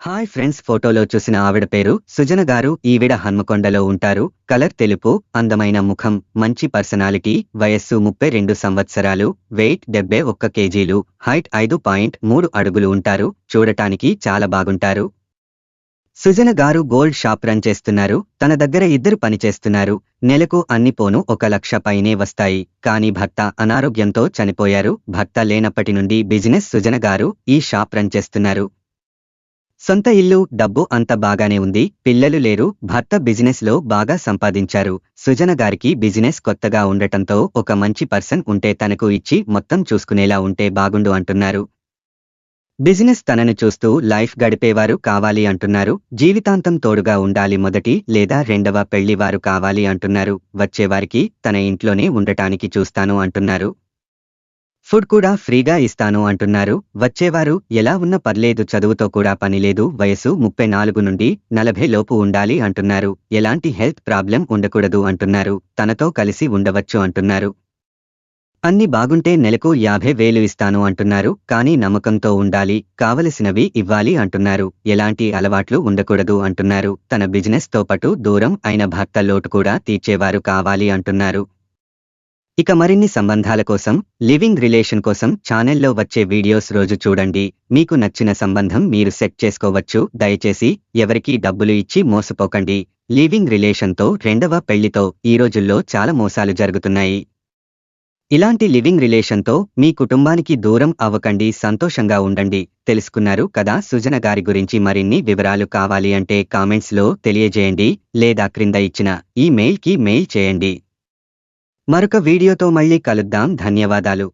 Hi friends, ఫోటోలో చూసిన ఆవిడ పేరు సుజన గారు. ఈవిడ హన్మకొండలో ఉంటారు. కలర్ తెలుపు, అందమైన ముఖం, మంచి పర్సనాలిటీ, వయస్సు 32 సంవత్సరాలు, వెయిట్ 71 కేజీలు, హైట్ 5.3 అడుగులు ఉంటారు. చూడటానికి చాలా బాగుంటారు. సుజన గారు గోల్డ్ షాప్ రన్ చేస్తున్నారు. తన దగ్గర ఇద్దరు పనిచేస్తున్నారు. నెలకు అన్ని పోను 1 లక్ష పైనే వస్తాయి. కానీ భర్త అనారోగ్యంతో చనిపోయారు. భర్త లేనప్పటి నుండి బిజినెస్ సుజన గారు ఈ షాప్ రన్ చేస్తున్నారు. సొంత ఇల్లు, డబ్బు అంత బాగానే ఉంది. పిల్లలు లేరు. భర్త బిజినెస్ లో బాగా సంపాదించారు. సుజన గారికి బిజినెస్ కొత్తగా ఉండటంతో ఒక మంచి పర్సన్ ఉంటే తనకు ఇచ్చి మొత్తం చూసుకునేలా ఉంటే బాగుండు అంటున్నారు. బిజినెస్ తనను చూస్తూ లైఫ్ గడిపేవారు కావాలి అంటున్నారు. జీవితాంతం తోడుగా ఉండాలి. మొదటి లేదా రెండవ పెళ్లి వారు కావాలి అంటున్నారు. వచ్చేవారికి తన ఇంట్లోనే ఉండటానికి చూస్తాను అంటున్నారు. ఫుడ్ కూడా ఫ్రీగా ఇస్తాను అంటున్నారు. వచ్చేవారు ఎలా ఉన్న పర్లేదు, చదువుతో కూడా పనిలేదు. వయసు 34 నుండి 40 లోపు ఉండాలి అంటున్నారు. ఎలాంటి హెల్త్ ప్రాబ్లం ఉండకూడదు అంటున్నారు. తనతో కలిసి ఉండవచ్చు అంటున్నారు. అన్ని బాగుంటే నెలకు 50,000 ఇస్తాను అంటున్నారు. కానీ నమ్మకంతో ఉండాలి. కావలసినవి ఇవ్వాలి అంటున్నారు. ఎలాంటి అలవాట్లు ఉండకూడదు అంటున్నారు. తన బిజినెస్ తో పాటు దూరం అయిన భర్త లోటు కూడా తీర్చేవారు కావాలి అంటున్నారు. ఇక మరిన్ని సంబంధాల కోసం, లివింగ్ రిలేషన్ కోసం ఛానల్లో వచ్చే వీడియోస్ రోజు చూడండి. మీకు నచ్చిన సంబంధం మీరు సెట్ చేసుకోవచ్చు. దయచేసి ఎవరికీ డబ్బులు ఇచ్చి మోసపోకండి. లివింగ్ రిలేషన్తో రెండవ పెళ్లితో ఈ రోజుల్లో చాలా మోసాలు జరుగుతున్నాయి. ఇలాంటి లివింగ్ రిలేషన్తో మీ కుటుంబానికి దూరం అవ్వకండి. సంతోషంగా ఉండండి. తెలుసుకున్నారు కదా సుజన గారి గురించి. మరిన్ని వివరాలు కావాలి అంటే కామెంట్స్ లో తెలియజేయండి, లేదా క్రింద ఇచ్చిన ఈ మెయిల్కి మెయిల్ చేయండి. మరొక వీడియోతో మళ్ళీ కలుద్దాం. ధన్యవాదాలు.